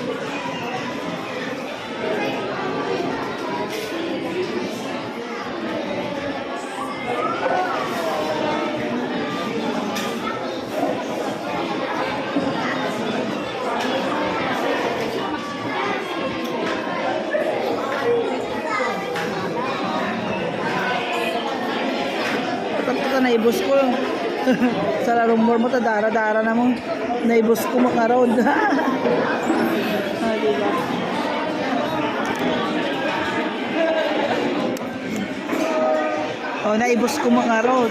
Ito naibos ko. Sa larong more mo, dara-dara na mo. Naibos ko makarod. Diba? Naibos ko makarod.